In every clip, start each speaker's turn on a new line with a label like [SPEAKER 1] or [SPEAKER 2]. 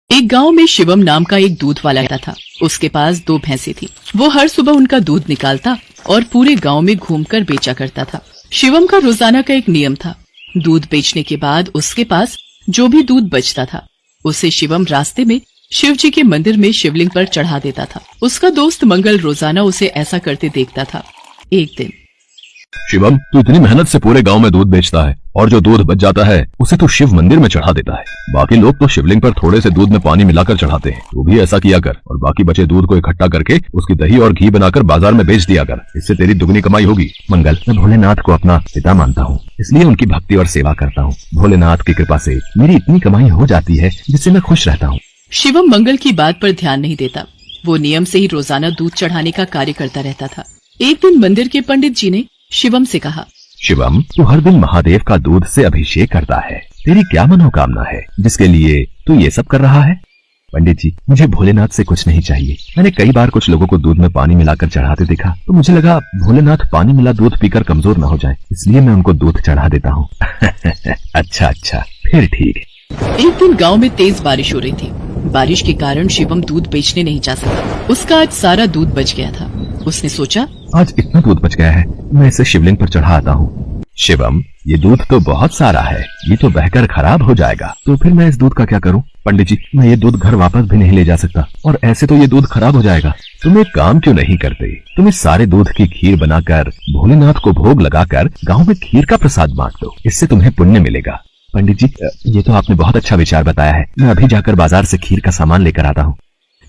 [SPEAKER 1] एक गांव में शिवम नाम का एक दूध वाला रहता था। उसके पास 2 भैंसें थी। वो हर सुबह उनका दूध निकालता और पूरे गांव में घूमकर बेचा करता था। शिवम का रोजाना का एक नियम था। दूध बेचने के बाद उसके पास जो भी दूध बचता था उसे शिवम रास्ते में शिव जी के मंदिर में शिवलिंग पर चढ़ा देता था। उसका दोस्त मंगल रोजाना उसे ऐसा करते देखता था। एक दिन,
[SPEAKER 2] शिवम, तू इतनी मेहनत से पूरे गांव में दूध बेचता है और जो दूध बच जाता है उसे तू शिव मंदिर में चढ़ा देता है। बाकी लोग तो शिवलिंग पर थोड़े से दूध में पानी मिलाकर चढ़ाते हैं। तू भी ऐसा किया कर और बाकी बचे दूध को इकट्ठा करके उसकी दही और घी बनाकर बाजार में बेच दिया कर। इससे तेरी दुगनी कमाई होगी।
[SPEAKER 3] मंगल, मैं भोलेनाथ को अपना पिता मानता हूँ, इसलिए उनकी भक्ति और सेवा करता हूँ। भोलेनाथ की कृपा से मेरी इतनी कमाई हो जाती है जिससे मैं खुश रहता हूँ।
[SPEAKER 1] शिवम मंगल की बात पर ध्यान नहीं देता। वो नियम से ही रोजाना दूध चढ़ाने का कार्य करता रहता था। एक दिन मंदिर के पंडित जी ने शिवम से कहा,
[SPEAKER 3] शिवम, तू हर दिन महादेव का दूध से अभिषेक करता है। तेरी क्या मनोकामना है जिसके लिए तू ये सब कर रहा है? पंडित जी, मुझे भोलेनाथ से कुछ नहीं चाहिए। मैंने कई बार कुछ लोगों को दूध में पानी मिलाकर चढ़ाते देखा तो मुझे लगा भोलेनाथ पानी मिला दूध पीकर कमजोर न हो जाए, इसलिए मैं उनको दूध चढ़ा देता हूँ। अच्छा, फिर ठीक है।
[SPEAKER 1] एक दिन गांव में तेज बारिश हो रही थी। बारिश के कारण शिवम दूध बेचने नहीं जा सका। उसका आज सारा दूध बच गया था। उसने सोचा,
[SPEAKER 3] आज इतना दूध बच गया है, मैं इसे शिवलिंग पर चढ़ा आता हूँ। शिवम, ये दूध तो बहुत सारा है, ये तो बहकर खराब हो जाएगा। तो फिर मैं इस दूध का क्या करूँ? पंडित जी, मैं ये दूध घर वापस भी नहीं ले जा सकता और ऐसे तो ये दूध खराब हो जाएगा। तुम एक काम क्यों नहीं करते? तुम इस सारे दूध की खीर बनाकर भोलेनाथ को भोग लगाकर गाँव में खीर का प्रसाद बांट दो, इससे तुम्हें पुण्य मिलेगा। पंडित जी, ये तो आपने बहुत अच्छा विचार बताया है। मैं अभी जाकर बाजार से खीर का सामान लेकर आता हूँ।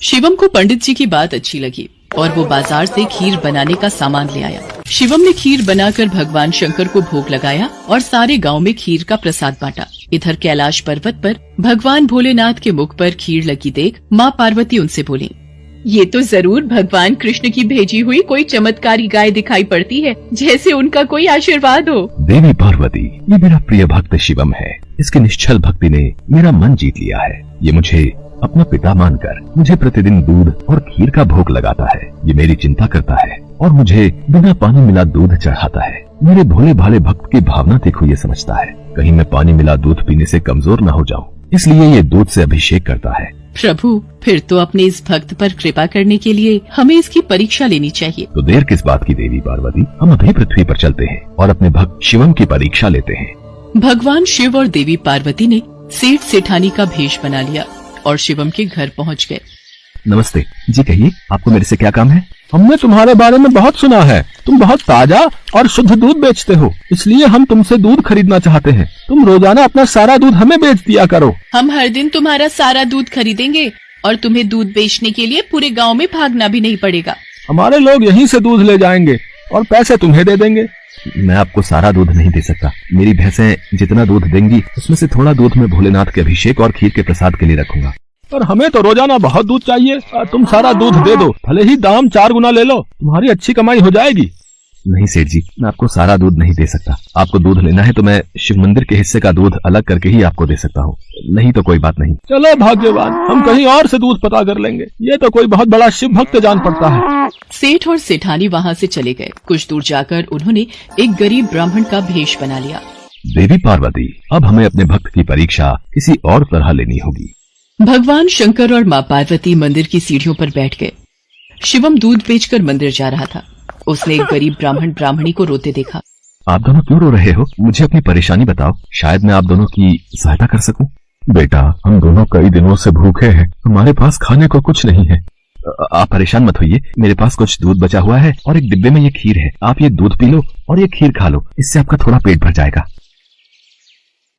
[SPEAKER 1] शिवम को पंडित जी की बात अच्छी लगी और वो बाजार से खीर बनाने का सामान ले आया। शिवम ने खीर बनाकर भगवान शंकर को भोग लगाया और सारे गांव में खीर का प्रसाद बांटा। इधर कैलाश पर्वत पर भगवान भोलेनाथ के मुख पर खीर लगी देख माँ पार्वती उनसे बोली, ये तो जरूर भगवान कृष्ण की भेजी हुई कोई चमत्कारी गाय दिखाई पड़ती है, जैसे उनका कोई आशीर्वाद हो।
[SPEAKER 3] देवी पार्वती, ये मेरा प्रिय भक्त शिवम है। इसकी निश्चल भक्ति ने मेरा मन जीत लिया है। ये मुझे अपना पिता मानकर मुझे प्रतिदिन दूध और खीर का भोग लगाता है। ये मेरी चिंता करता है और मुझे बिना पानी मिला दूध चढ़ाता है। मेरे भोले भाले भक्त की भावना देखो, ये समझता है कहीं मैं पानी मिला दूध पीने से कमजोर न हो जाऊं, इसलिए ये दूध से अभिषेक करता है।
[SPEAKER 1] प्रभु, फिर तो अपने इस भक्त पर कृपा करने के लिए हमें इसकी परीक्षा लेनी चाहिए।
[SPEAKER 3] तो देर किस बात की देवी पार्वती, हम अभी पृथ्वी पर चलते हैं और अपने भक्त शिवम की परीक्षा लेते हैं।
[SPEAKER 1] भगवान शिव और देवी पार्वती ने सेठ सेठानी का भेष बना लिया और शिवम के घर पहुंच गए।
[SPEAKER 3] नमस्ते जी, कहिए आपको मेरे से क्या काम है?
[SPEAKER 2] हमने तुम्हारे बारे में बहुत सुना है। तुम बहुत ताजा और शुद्ध दूध बेचते हो, इसलिए हम तुमसे दूध खरीदना चाहते हैं। तुम रोजाना अपना सारा दूध हमें बेच दिया करो।
[SPEAKER 1] हम हर दिन तुम्हारा सारा दूध खरीदेंगे और तुम्हें दूध बेचने के लिए पूरे गांव में भागना भी नहीं पड़ेगा।
[SPEAKER 2] हमारे लोग यहीं से दूध ले जाएंगे और पैसे तुम्हें दे देंगे।
[SPEAKER 3] मैं आपको सारा दूध नहीं दे सकता। मेरी भैंसें जितना दूध देंगी उसमें से थोड़ा दूध मैं भोलेनाथ के अभिषेक और खीर के प्रसाद के लिए रखूंगा।
[SPEAKER 2] पर हमें तो रोजाना बहुत दूध चाहिए। तुम सारा दूध दे दो, भले ही दाम 4 गुना ले लो, तुम्हारी अच्छी कमाई हो जाएगी।
[SPEAKER 3] नहीं सेठ जी, मैं आपको सारा दूध नहीं दे सकता। आपको दूध लेना है तो मैं शिव मंदिर के हिस्से का दूध अलग करके ही आपको दे सकता हूँ, नहीं तो कोई बात नहीं।
[SPEAKER 2] चलो भाग्यवान, हम कहीं और से दूध पता कर लेंगे। ये तो कोई बहुत बड़ा शिव भक्त जान पड़ता है।
[SPEAKER 1] सेठ और सेठानी वहाँ से चले गए। कुछ दूर जाकर उन्होंने एक गरीब ब्राह्मण का भेष बना लिया।
[SPEAKER 3] देवी पार्वती, अब हमें अपने भक्त की परीक्षा किसी और तरह लेनी होगी।
[SPEAKER 1] भगवान शंकर और माँ पार्वती मंदिर की सीढ़ियों पर बैठ गए। शिवम दूध बेचकर मंदिर जा रहा था। उसने एक गरीब ब्राह्मण ब्राह्मणी को रोते देखा।
[SPEAKER 3] आप दोनों क्यों रो रहे हो? मुझे अपनी परेशानी बताओ, शायद मैं आप दोनों की सहायता कर सकूं।
[SPEAKER 2] बेटा, हम दोनों कई दिनों से भूखे हैं, हमारे पास खाने को कुछ नहीं है।
[SPEAKER 3] आप परेशान मत होइए, मेरे पास कुछ दूध बचा हुआ है और एक डिब्बे में ये खीर है। आप ये दूध पी लो और ये खीर खा लो, इससे आपका थोड़ा पेट भर जाएगा।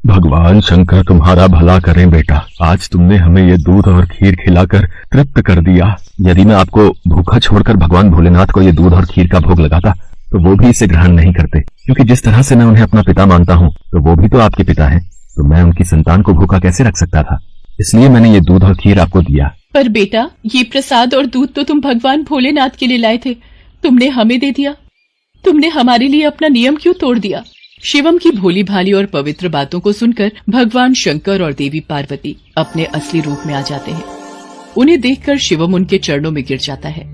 [SPEAKER 2] भगवान शंकर तुम्हारा भला करें बेटा, आज तुमने हमें ये दूध और खीर खिलाकर तृप्त कर दिया।
[SPEAKER 3] यदि मैं आपको भूखा छोड़कर भगवान भोलेनाथ को ये दूध और खीर का भोग लगाता तो वो भी इसे ग्रहण नहीं करते, क्योंकि जिस तरह से मैं उन्हें अपना पिता मानता हूँ तो वो भी तो आपके पिता हैं। तो मैं उनकी संतान को भूखा कैसे रख सकता था? इसलिए मैंने ये दूध और खीर आपको दिया।
[SPEAKER 1] पर बेटा, ये प्रसाद और दूध तो तुम भगवान भोलेनाथ के लिए लाए थे, तुमने हमें दे दिया। तुमने हमारे लिए अपना नियम क्यों तोड़ दिया? शिवम की भोली भाली और पवित्र बातों को सुनकर भगवान शंकर और देवी पार्वती अपने असली रूप में आ जाते हैं। उन्हें देखकर शिवम उनके चरणों में गिर जाता है।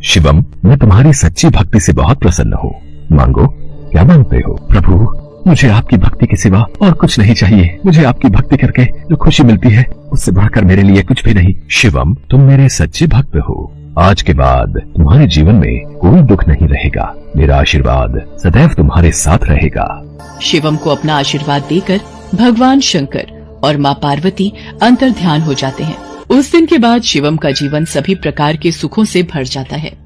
[SPEAKER 3] शिवम, मैं तुम्हारी सच्ची भक्ति से बहुत प्रसन्न हूँ। मांगो, क्या मांगते हो?
[SPEAKER 2] प्रभु,
[SPEAKER 3] मुझे आपकी भक्ति के सिवा और कुछ नहीं चाहिए। मुझे आपकी भक्ति करके जो खुशी मिलती है उससे बढ़कर मेरे लिए कुछ भी नहीं। शिवम, तुम मेरे सच्चे भक्त हो। आज के बाद तुम्हारे जीवन में कोई दुख नहीं रहेगा। मेरा आशीर्वाद सदैव तुम्हारे साथ रहेगा।
[SPEAKER 1] शिवम को अपना आशीर्वाद देकर भगवान शंकर और माँ पार्वती अंतर्ध्यान हो जाते हैं। उस दिन के बाद शिवम का जीवन सभी प्रकार के सुखों से भर जाता है।